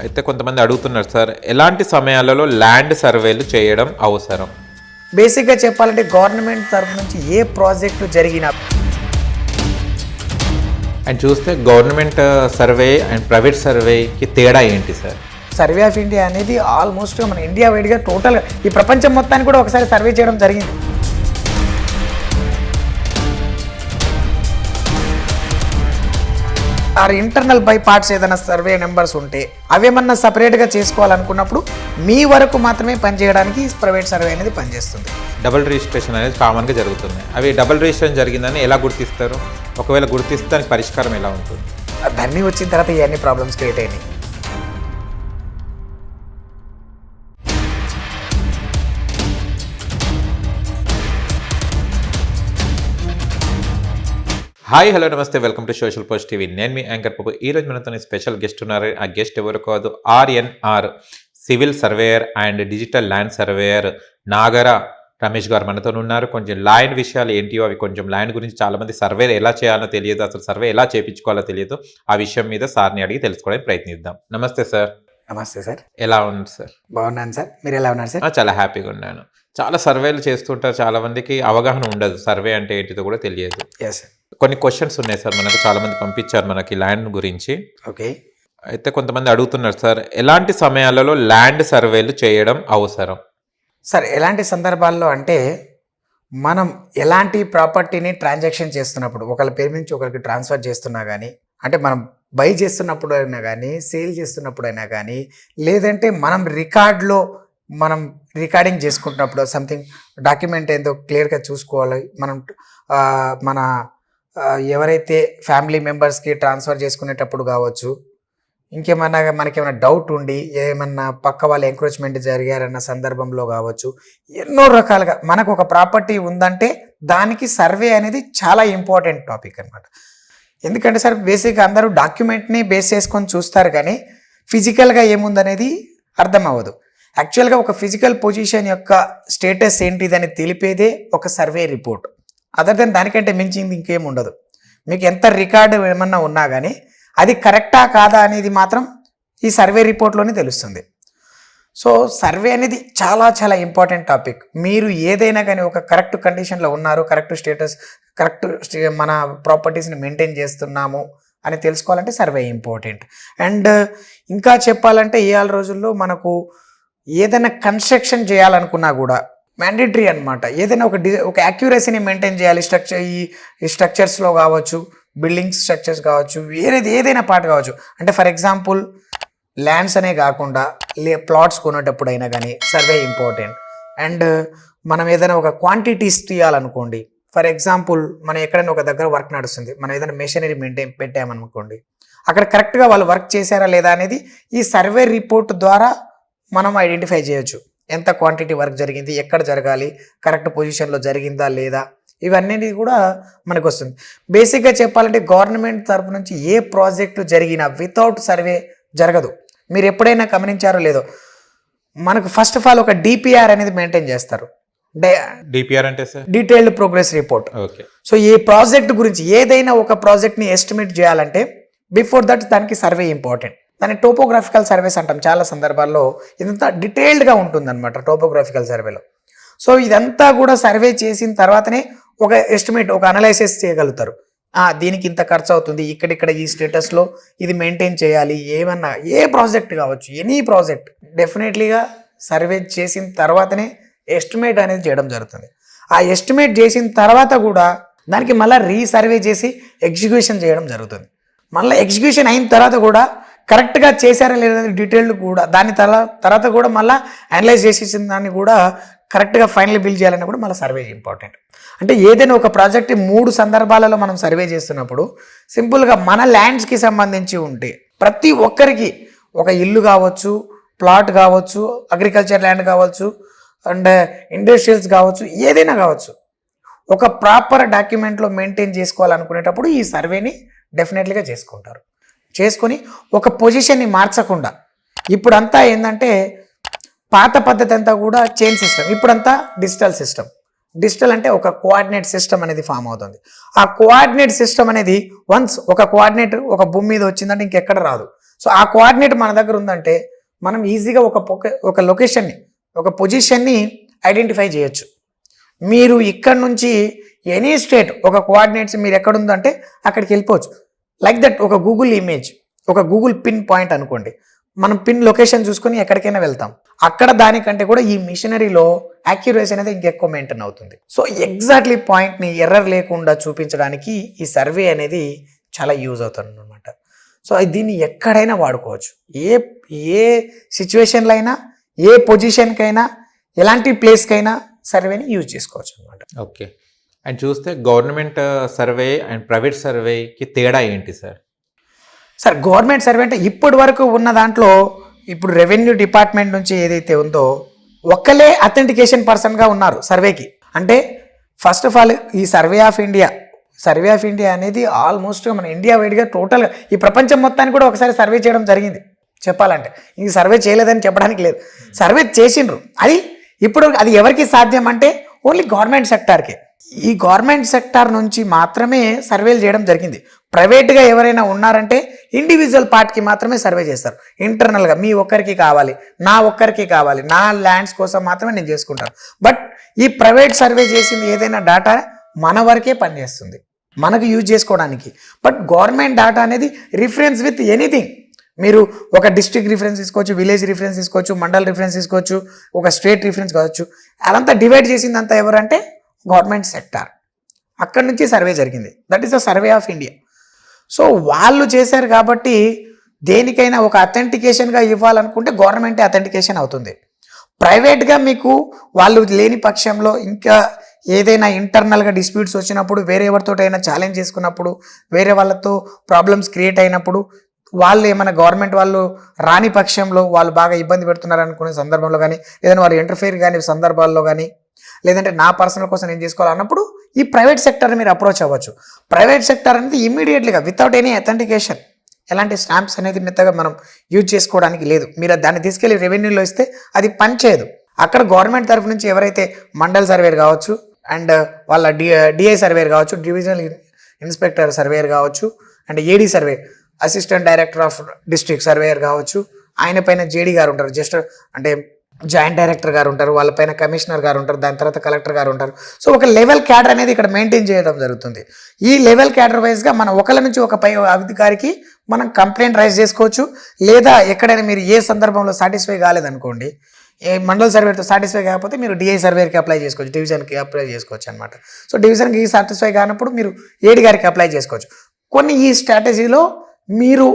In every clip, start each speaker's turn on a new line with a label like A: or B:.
A: అయితే కొంతమంది అడుగుతున్నారు సార్, ఎలాంటి సమయాలలో ల్యాండ్ సర్వేలు చేయడం అవసరం?
B: బేసిక్గా చెప్పాలంటే గవర్నమెంట్ తరఫు నుంచి ఏ ప్రాజెక్టు జరిగినా
A: అండ్ చూస్తే గవర్నమెంట్ సర్వే అండ్ ప్రైవేట్ సర్వేకి తేడా ఏంటి సార్?
B: సర్వే ఆఫ్ ఇండియా అనేది ఆల్మోస్ట్ మన ఇండియా వైడ్గా టోటల్గా ఈ ప్రపంచం మొత్తాన్ని కూడా ఒకసారి సర్వే చేయడం జరిగింది. ఆ ఇంటర్నల్ బై పార్ట్స్ ఏదైనా సర్వే నెంబర్స్ ఉంటే అవేమన్నా సపరేట్గా చేసుకోవాలనుకున్నప్పుడు మీ వరకు మాత్రమే పనిచేయడానికి ప్రైవేట్ సర్వే అనేది పనిచేస్తుంది.
A: డబుల్ రిజిస్ట్రేషన్ అనేది కామన్గా జరుగుతుంది. అవి డబుల్ రిజిస్ట్రేషన్ జరిగిందని ఎలా గుర్తిస్తారు? ఒకవేళ గుర్తిస్తే దానికి పరిష్కారం ఎలా ఉంటుంది?
B: దాన్ని వచ్చిన తర్వాత ఇవన్నీ ప్రాబ్లమ్స్ క్రియేట్ అయినాయి.
A: హాయ్, హలో, నమస్తే, welcome to social post TV. నేను మీ యాంకర్ పప్పు. ఈరోజు మనతో స్పెషల్ గెస్ట్ ఉన్నారు. ఆ గెస్ట్ ఎవరు కాదు, RNR civil surveyor and digital land surveyor Nagara Ramesh గారు మనతో ఉన్నారు. కొంచెం ల్యాండ్ విషయాలు ఏంటియో అవి, కొంచెం ల్యాండ్ గురించి చాలామంది సర్వే ఎలా చేయాలో తెలియదు, అసలు సర్వే ఎలా చేయించుకోవాలో తెలియదు. ఆ విషయం మీద సార్ని అడిగి తెలుసుకోవడానికి ప్రయత్నిద్దాం. నమస్తే సార్.
B: నమస్తే సార్.
A: ఎలా ఉంది సార్?
B: బాగున్నాను సార్. మీరు ఎలా ఉన్నారు సార్?
A: చాలా హ్యాపీగా ఉన్నాను. చాలా సర్వేలు చేస్తుంటారు, చాలా మందికి అవగాహన ఉండదు, సర్వే అంటే ఏంటిదో కూడా తెలియదు.
B: Yes sir.
A: కొన్ని క్వశ్చన్స్ ఉన్నాయి సార్, మనకు చాలా మంది పంపించారు మనకి ల్యాండ్ గురించి.
B: ఓకే.
A: అయితే కొంతమంది అడుగుతున్నారు సార్, ఎలాంటి సమయాలలో ల్యాండ్ సర్వేలు చేయడం అవసరం?
B: సార్, ఎలాంటి సందర్భాల్లో అంటే మనం ఎలాంటి ప్రాపర్టీని ట్రాన్సాక్షన్ చేస్తున్నప్పుడు, ఒకళ్ళ పేరు నుంచి ఒకరికి ట్రాన్స్ఫర్ చేస్తున్నా కానీ, అంటే మనం బై చేస్తున్నప్పుడు అయినా కానీ, సేల్ చేస్తున్నప్పుడు అయినా కానీ, లేదంటే మనం రికార్డులో మనం రికార్డింగ్ చేసుకుంటున్నప్పుడు సంథింగ్ డాక్యుమెంట్ ఏందో క్లియర్గా చూసుకోవాలి. మనం మన ఎవరైతే ఫ్యామిలీ మెంబర్స్కి ట్రాన్స్ఫర్ చేసుకునేటప్పుడు కావచ్చు, ఇంకేమన్నా మనకేమైనా డౌట్ ఉండి ఏమన్నా పక్క వాళ్ళ ఎంక్రోచ్మెంట్ జరిగారన్న సందర్భంలో కావచ్చు, ఎన్నో రకాలుగా మనకు ఒక ప్రాపర్టీ ఉందంటే దానికి సర్వే అనేది చాలా ఇంపార్టెంట్ టాపిక్ అనమాట. ఎందుకంటే సార్, బేసిక్గా అందరూ డాక్యుమెంట్ని బేస్ చేసుకొని చూస్తారు కానీ ఫిజికల్గా ఏముందనేది అర్థం అవ్వదు. యాక్చువల్గా ఒక ఫిజికల్ పొజిషన్ యొక్క స్టేటస్ ఏంటిదని తెలిపేదే ఒక సర్వే రిపోర్ట్. అదర్ దెన్ దానికంటే మించింది ఇంకేం ఉండదు. మీకు ఎంత రికార్డు ఏమన్నా ఉన్నా కానీ అది కరెక్టా కాదా అనేది మాత్రం ఈ సర్వే రిపోర్ట్లోనే తెలుస్తుంది. సో సర్వే అనేది చాలా చాలా ఇంపార్టెంట్ టాపిక్. మీరు ఏదైనా కానీ ఒక కరెక్ట్ కండిషన్లో ఉన్నారు, కరెక్ట్ స్టేటస్, కరెక్ట్ మన ప్రాపర్టీస్ని మెయింటైన్ చేస్తున్నాము అని తెలుసుకోవాలంటే సర్వే ఇంపార్టెంట్. అండ్ ఇంకా చెప్పాలంటే ఇవాళ రోజుల్లో మనకు ఏదైనా కన్స్ట్రక్షన్ చేయాలనుకున్నా కూడా మ్యాండేటరీ అనమాట. ఏదైనా ఒక యాక్యురసీని మెయింటైన్ చేయాలి. ఈ స్ట్రక్చర్స్లో కావచ్చు, బిల్డింగ్స్ స్ట్రక్చర్స్ కావచ్చు, ఏదైనా పార్ట్ కావచ్చు. అంటే ఫర్ ఎగ్జాంపుల్ ల్యాండ్స్ అనే కాకుండా ప్లాట్స్ కొనేటప్పుడు అయినా కానీ సర్వే ఇంపార్టెంట్. అండ్ మనం ఏదైనా ఒక క్వాంటిటీస్ తీయాలనుకోండి, ఫర్ ఎగ్జాంపుల్ మనం ఎక్కడైనా ఒక దగ్గర వర్క్ నడుస్తుంది, మనం ఏదైనా మెషినరీ పెట్టామనుకోండి, అక్కడ కరెక్ట్గా వాళ్ళు వర్క్ చేశారా లేదా అనేది ఈ సర్వే రిపోర్ట్ ద్వారా మనం ఐడెంటిఫై చేయొచ్చు. ఎంత క్వాంటిటీ వర్క్ జరిగింది, ఎక్కడ జరగాలి, కరెక్ట్ పొజిషన్లో జరిగిందా లేదా, ఇవన్నీ కూడా మనకు వస్తుంది. బేసిక్గా చెప్పాలంటే గవర్నమెంట్ తరపు నుంచి ఏ ప్రాజెక్టు జరిగినా వితౌట్ సర్వే జరగదు. మీరు ఎప్పుడైనా గమనించారో లేదో, మనకు ఫస్ట్ ఆఫ్ ఆల్ ఒక డిపిఆర్ అనేది మెయింటైన్ చేస్తారు.
A: డిపిఆర్ అంటే sir
B: detailed progress report.
A: Okay. So
B: ఈ ప్రాజెక్ట్ గురించి ఏదైనా ఒక ప్రాజెక్ట్ని ఎస్టిమేట్ చేయాలంటే బిఫోర్ దట్ దానికి సర్వే ఇంపార్టెంట్. దాన్ని టోపోగ్రాఫికల్ సర్వేస్ అంటాం. చాలా సందర్భాల్లో ఇదంతా డీటెయిల్డ్గా ఉంటుందన్నమాట టోపోగ్రాఫికల్ సర్వేలో. సో ఇదంతా కూడా సర్వే చేసిన తర్వాతనే ఒక ఎస్టిమేట్, ఒక అనలైసిస్ చేయగలుగుతారు. దీనికి ఇంత ఖర్చు అవుతుంది, ఇక్కడిక్కడ ఈ స్టేటస్లో ఇది మెయింటైన్ చేయాలి. ఏమన్నా ఏ ప్రాజెక్ట్ కావచ్చు, ఎనీ ప్రాజెక్ట్ డెఫినెట్లీగా సర్వే చేసిన తర్వాతనే ఎస్టిమేట్ అనేది చేయడం జరుగుతుంది. ఆ ఎస్టిమేట్ చేసిన తర్వాత కూడా దానికి మళ్ళీ రీసర్వే చేసి ఎగ్జిక్యూషన్ చేయడం జరుగుతుంది. మళ్ళీ ఎగ్జిక్యూషన్ అయిన తర్వాత కూడా కరెక్ట్గా చేశారా లేదా డీటెయిల్డ్ కూడా దాని తర్వాత కూడా మళ్ళీ అనలైజ్ చేసేసిన దాన్ని కూడా కరెక్ట్గా ఫైనల్ బిల్ చేయాలని కూడా మళ్ళీ సర్వే ఇంపార్టెంట్. అంటే ఏదైనా ఒక ప్రాజెక్ట్ 3 సందర్భాలలో మనం సర్వే చేస్తున్నప్పుడు సింపుల్గా మన ల్యాండ్స్కి సంబంధించి ఉంటే ప్రతి ఒక్కరికి ఒక ఇల్లు కావచ్చు, ప్లాట్ కావచ్చు, అగ్రికల్చర్ ల్యాండ్ కావచ్చు, అండ్ ఇండస్ట్రియల్స్ కావచ్చు, ఏదైనా కావచ్చు, ఒక ప్రాపర్ డాక్యుమెంట్లో మెయింటైన్ చేసుకోవాలనుకునేటప్పుడు ఈ సర్వేని డెఫినెట్లీగా చేసుకుంటారు. చేసుకొని ఒక పొజిషన్ని మార్చకుండా, ఇప్పుడంతా ఏంటంటే పాత పద్ధతి అంతా కూడా చైన్ సిస్టమ్, ఇప్పుడంతా డిజిటల్ సిస్టమ్. డిజిటల్ అంటే ఒక కోఆర్డినేట్ సిస్టమ్ అనేది ఫామ్ అవుతుంది. ఆ కోఆర్డినేట్ సిస్టమ్ అనేది వన్స్ ఒక కోఆర్డినేట్ ఒక భూమి మీద వచ్చిందంటే ఇంకెక్కడ రాదు. సో ఆ కోఆర్డినేట్ మన దగ్గర ఉందంటే మనం ఈజీగా ఒక లొకేషన్ని ఒక పొజిషన్ని ఐడెంటిఫై చేయొచ్చు. మీరు ఇక్కడ నుంచి ఎనీ స్టేట్ ఒక కోఆర్డినేట్స్ మీరు ఎక్కడ ఉందంటే అక్కడికి వెళ్ళిపోవచ్చు. లైక్ దట్ ఒక గూగుల్ ఇమేజ్, ఒక గూగుల్ పిన్ పాయింట్ అనుకోండి, మనం పిన్ లొకేషన్ చూసుకొని ఎక్కడికైనా వెళ్తాం. అక్కడ దానికంటే కూడా ఈ మిషనరీలో యాక్యురసీ అనేది ఇంకెక్కువ మెయింటైన్ అవుతుంది. సో ఎగ్జాక్ట్లీ పాయింట్ని ఎర్రర్ లేకుండా చూపించడానికి ఈ సర్వే అనేది చాలా యూజ్ అవుతుంది అనమాట. సో దీన్ని ఎక్కడైనా వాడుకోవచ్చు. ఏ సిచ్యువేషన్లో అయినా, ఏ పొజిషన్కైనా, ఎలాంటి ప్లేస్కైనా సర్వేని యూజ్ చేసుకోవచ్చు అనమాట.
A: ఓకే. అండ్ చూస్తే గవర్నమెంట్ సర్వే అండ్ ప్రైవేట్ సర్వేకి తేడా ఏంటి సార్?
B: సార్ గవర్నమెంట్ సర్వే అంటే ఇప్పటి వరకు ఉన్న దాంట్లో ఇప్పుడు రెవెన్యూ డిపార్ట్మెంట్ నుంచి ఏదైతే ఉందో ఒక్కలే అథెంటికేషన్ పర్సన్గా ఉన్నారు సర్వేకి. అంటే ఫస్ట్ ఆఫ్ ఆల్ ఈ సర్వే ఆఫ్ ఇండియా అనేది ఆల్మోస్ట్ మన ఇండియా వైడ్గా టోటల్గా ఈ ప్రపంచం మొత్తానికి కూడా ఒకసారి సర్వే చేయడం జరిగింది. చెప్పాలంటే ఈ సర్వే చేయలేదని చెప్పడానికి లేదు, సర్వే చేసిండ్రు. ఇప్పుడు అది ఎవరికి సాధ్యం అంటే ఓన్లీ గవర్నమెంట్ సెక్టార్కే. ఈ గవర్నమెంట్ సెక్టార్ నుంచి మాత్రమే సర్వేలు చేయడం జరిగింది. ప్రైవేట్గా ఎవరైనా ఉన్నారంటే ఇండివిజువల్ పార్ట్కి మాత్రమే సర్వే చేస్తారు. ఇంటర్నల్గా మీ ఒక్కరికి కావాలి, నా ఒక్కరికి కావాలి, నా ల్యాండ్స్ కోసం మాత్రమే నేను చేసుకుంటాను. బట్ ఈ ప్రైవేట్ సర్వే చేసింది ఏదైనా డేటా మన వరకే పనిచేస్తుంది, మనకు యూజ్ చేసుకోవడానికి. బట్ గవర్నమెంట్ డేటా అనేది రిఫరెన్స్ విత్ ఎనీథింగ్. మీరు ఒక డిస్ట్రిక్ట్ రిఫరెన్స్ తీసుకోవచ్చు, విలేజ్ రిఫరెన్స్ తీసుకోవచ్చు, మండల్ రిఫరెన్స్ తీసుకోవచ్చు, ఒక స్టేట్ రిఫరెన్స్ కావచ్చు. అదంతా డివైడ్ చేసిందంతా ఎవరంటే గవర్నమెంట్ సెక్టార్. అక్కడి నుంచి సర్వే జరిగింది. That is the survey of India. So వాళ్ళు చేశారు కాబట్టి దేనికైనా ఒక అథెంటికేషన్గా ఇవ్వాలనుకుంటే గవర్నమెంటే అథెంటికేషన్ అవుతుంది. ప్రైవేట్గా మీకు వాళ్ళు లేని పక్షంలో ఇంకా ఏదైనా ఇంటర్నల్గా డిస్ప్యూట్స్ వచ్చినప్పుడు, వేరే ఎవరితోటైనా ఛాలెంజ్ చేసుకున్నప్పుడు, వేరే వాళ్ళతో ప్రాబ్లమ్స్ క్రియేట్ అయినప్పుడు, వాళ్ళు ఏమైనా గవర్నమెంట్ వాళ్ళు రాని పక్షంలో వాళ్ళు బాగా ఇబ్బంది పెడుతున్నారు అనుకునే సందర్భంలో కానీ, లేదంటే వాళ్ళు ఇంటర్ఫేర్ కానీ సందర్భాల్లో కానీ, లేదంటే నా పర్సనల్ కోసం నేను చేసుకోవాలన్నప్పుడు ఈ ప్రైవేట్ సెక్టర్ని మీరు అప్రోచ్ అవ్వచ్చు. ప్రైవేట్ సెక్టర్ అనేది ఇమ్మీడియట్లీగా వితౌట్ ఎనీ అథెంటికేషన్, ఎలాంటి స్టాంప్స్ అనేది మెత్తగా మనం యూజ్ చేసుకోవడానికి లేదు. మీరు దాన్ని తీసుకెళ్లి రెవెన్యూలో ఇస్తే అది పనిచేయదు. అక్కడ గవర్నమెంట్ తరఫు నుంచి ఎవరైతే మండల్ సర్వేర్ కావచ్చు, అండ్ వాళ్ళ డిఐ సర్వేర్ కావచ్చు, డివిజనల్ ఇన్స్పెక్టర్ సర్వేయర్ కావచ్చు, and AD survey assistant director of district surveyor కావచ్చు, ఆయన పైన జేడీ గారు ఉంటారు, జస్ట్ అంటే జాయింట్ డైరెక్టర్ గారు ఉంటారు, వాళ్ళపైన కమిషనర్ గారు ఉంటారు, దాని తర్వాత కలెక్టర్ గారు ఉంటారు. సో ఒక లెవెల్ క్యాడర్ అనేది ఇక్కడ మెయింటైన్ చేయడం జరుగుతుంది. ఈ లెవెల్ క్యాడర్ వైజ్గా మనం ఒకరి నుంచి ఒక పై అధికారికి మనం కంప్లైంట్ రైజ్ చేసుకోవచ్చు. లేదా ఎక్కడైనా మీరు ఏ సందర్భంలో సాటిస్ఫై కాలేదనుకోండి, ఏ మండల్ సర్వేతో సాటిస్ఫై కాకపోతే మీరు డిఐ సర్వేకి అప్లై చేసుకోవచ్చు, డివిజన్కి అప్లై చేసుకోవచ్చు అనమాట. సో డివిజన్కి సాటిస్ఫై కానప్పుడు మీరు ఏడీ గారికి అప్లై చేసుకోవచ్చు. కొన్ని ఈ స్ట్రాటజీలో మీరు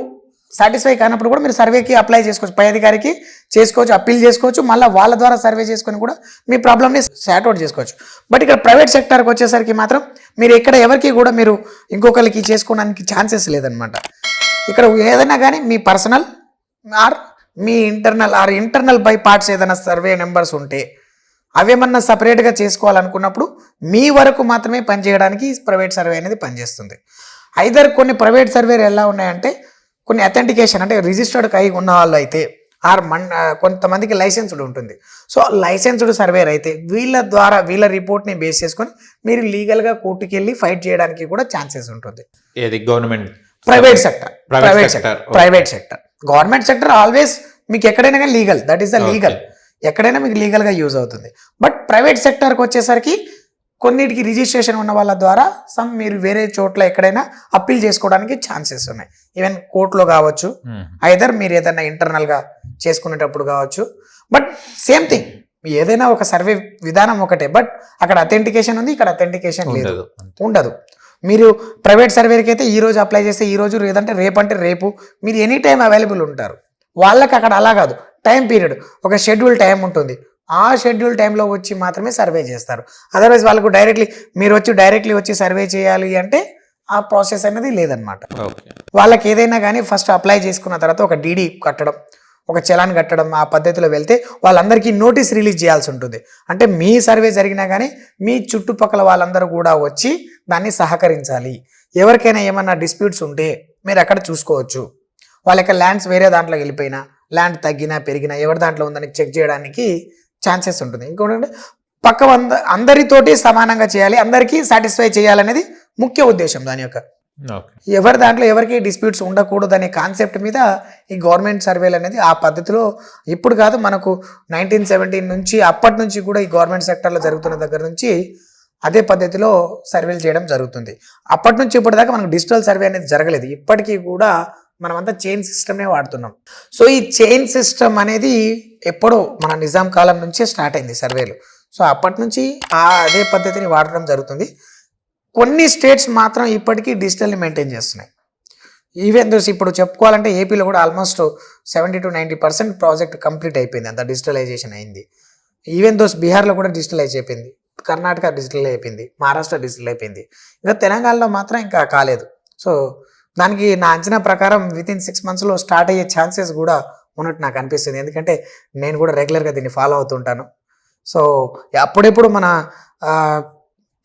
B: సాటిస్ఫై కానప్పుడు కూడా మీరు సర్వేకి అప్లై చేసుకోవచ్చు, పై అధికారికి చేసుకోవచ్చు, అప్పీల్ చేసుకోవచ్చు, మళ్ళీ వాళ్ళ ద్వారా సర్వే చేసుకొని కూడా మీ ప్రాబ్లమ్ని సార్ట్అవుట్ చేసుకోవచ్చు. బట్ ఇక్కడ ప్రైవేట్ సెక్టార్కి వచ్చేసరికి మాత్రం మీరు ఇక్కడ ఎవరికి కూడా మీరు ఇంకొకరికి చేసుకోవడానికి ఛాన్సెస్ లేదనమాట. ఇక్కడ ఏదైనా కానీ మీ పర్సనల్ ఆర్ మీ ఇంటర్నల్ బై పార్ట్స్ ఏదైనా సర్వే నెంబర్స్ ఉంటే అవేమన్నా సపరేట్గా చేసుకోవాలనుకున్నప్పుడు మీ వరకు మాత్రమే పనిచేయడానికి ప్రైవేట్ సర్వే అనేది పనిచేస్తుంది. ఐదర్ కొన్ని ప్రైవేట్ సర్వేలు ఎలా ఉన్నాయంటే కొన్ని అథెంటికేషన్ అంటే రిజిస్టర్డ్ అయి ఉన్న వాళ్ళు అయితే ఆర్ కొంతమందికి లైసెన్స్డ్ ఉంటుంది. సో లైసెన్స్డ్ సర్వేర్ అయితే వీళ్ళ ద్వారా వీళ్ళ రిపోర్ట్ని బేస్ చేసుకొని మీరు లీగల్గా కోర్టుకి వెళ్ళి ఫైట్ చేయడానికి కూడా ఛాన్సెస్ ఉంటుంది.
A: ఏది government
B: private sector government sector always మీకు ఎక్కడైనా కానీ legal, that is the legal, ఎక్కడైనా మీకు లీగల్గా యూజ్ అవుతుంది. బట్ ప్రైవేట్ సెక్టర్కి వచ్చేసరికి కొన్నిటికి రిజిస్ట్రేషన్ ఉన్న వాళ్ళ ద్వారా మీరు వేరే చోట్ల ఎక్కడైనా అప్పీల్ చేసుకోవడానికి ఛాన్సెస్ ఉన్నాయి. ఈవెన్ కోర్టులో కావచ్చు, ఐదర్ మీరు ఏదైనా ఇంటర్నల్గా చేసుకునేటప్పుడు కావచ్చు. బట్ సేమ్ థింగ్, ఏదైనా ఒక సర్వే విధానం ఒకటే, బట్ అక్కడ అథెంటికేషన్ ఉంది, ఇక్కడ అథెంటికేషన్ ఉండదు. మీరు ప్రైవేట్ సర్వేకి అయితే ఈ రోజు అప్లై చేస్తే ఈ రోజు, లేదంటే రేపు అంటే రేపు, మీరు ఎనీ టైం అవైలబుల్ ఉంటారు. వాళ్ళకి అక్కడ అలా కాదు, టైం పీరియడ్, ఒక షెడ్యూల్ టైం ఉంటుంది. ఆ షెడ్యూల్ టైంలో వచ్చి మాత్రమే సర్వే చేస్తారు. అదర్వైజ్ వాళ్ళకు డైరెక్ట్లీ వచ్చి సర్వే చేయాలి అంటే ఆ ప్రాసెస్ అనేది లేదనమాట. వాళ్ళకి ఏదైనా కానీ ఫస్ట్ అప్లై చేసుకున్న తర్వాత ఒక డీడీ కట్టడం, ఒక చలాన్ కట్టడం, ఆ పద్ధతిలో వెళ్తే వాళ్ళందరికీ నోటీస్ రిలీజ్ చేయాల్సి ఉంటుంది. అంటే మీ సర్వే జరిగినా కానీ మీ చుట్టుపక్కల వాళ్ళందరూ కూడా వచ్చి దాన్ని సహకరించాలి. ఎవరికైనా ఏమన్నా డిస్ప్యూట్స్ ఉంటే మీరు అక్కడ చూసుకోవచ్చు. వాళ్ళ యొక్క ల్యాండ్స్ వేరే దాంట్లో వెళ్ళిపోయినా, ల్యాండ్ తగ్గినా పెరిగినా ఎవరి దాంట్లో ఉందని చెక్ చేయడానికి ఛాన్సెస్ ఉంటుంది. ఇంకోటి పక్క అందరితోటి సమానంగా చేయాలి, అందరికీ సాటిస్ఫై చేయాలనేది ముఖ్య ఉద్దేశం దాని యొక్క.
A: ఓకే.
B: ఎవరి దాంట్లో ఎవరికి డిస్ప్యూట్స్ ఉండకూడదు అనే కాన్సెప్ట్ మీద ఈ గవర్నమెంట్ సర్వేలు అనేది ఆ పద్ధతిలో ఇప్పుడు కాదు, మనకు 1917 నుంచి అప్పటి నుంచి కూడా ఈ గవర్నమెంట్ సెక్టర్లో జరుగుతున్న దగ్గర నుంచి అదే పద్ధతిలో సర్వేలు చేయడం జరుగుతుంది. అప్పటి నుంచి ఇప్పటిదాకా మనకు డిజిటల్ సర్వే అనేది జరగలేదు. ఇప్పటికీ కూడా మనమంతా చైన్ సిస్టమ్నే వాడుతున్నాం. సో ఈ చైన్ సిస్టమ్ అనేది ఎప్పుడో మన నిజాం కాలం నుంచే స్టార్ట్ అయింది సర్వేలు. సో అప్పటి నుంచి అదే పద్ధతిని వాడడం జరుగుతుంది. కొన్ని స్టేట్స్ మాత్రం ఇప్పటికీ డిజిటల్ని మెయింటైన్ చేస్తున్నాయి. ఈవెన్ దోస్ ఇప్పుడు చెప్పుకోవాలంటే ఏపీలో కూడా ఆల్మోస్ట్ 70 to 90% ప్రాజెక్ట్ కంప్లీట్ అయిపోయింది, అంత డిజిటలైజేషన్ అయింది. ఈవెన్ దోస్ బీహార్లో కూడా డిజిటలైజ్ అయిపోయింది, కర్ణాటక డిజిటల్ అయిపోయింది, మహారాష్ట్ర డిజిటల్ అయిపోయింది. ఇంకా తెలంగాణలో మాత్రం ఇంకా కాలేదు. సో దానికి నా అంచనా ప్రకారం వితిన్ 6 monthsలో స్టార్ట్ అయ్యే ఛాన్సెస్ కూడా ఉన్నట్టు నాకు అనిపిస్తుంది. ఎందుకంటే నేను కూడా రెగ్యులర్గా దీన్ని ఫాలో అవుతుంటాను. సో అప్పుడెప్పుడు మన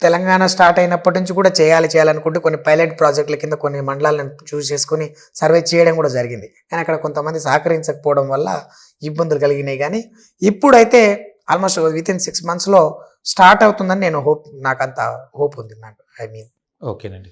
B: తెలంగాణ స్టార్ట్ అయినప్పటి నుంచి కూడా చేయాలనుకుంటే కొన్ని పైలట్ ప్రాజెక్టుల కింద కొన్ని మండలాలను చూస్ చేసుకొని సర్వే చేయడం కూడా జరిగింది. కానీ అక్కడ కొంతమంది సహకరించకపోవడం వల్ల ఇబ్బందులు కలిగినాయి. కానీ ఇప్పుడైతే ఆల్మోస్ట్ వితిన్ 6 monthsలో స్టార్ట్ అవుతుందని నేను నాకు అంత హోప్ ఉంది నాకు.
A: ఓకేనండి.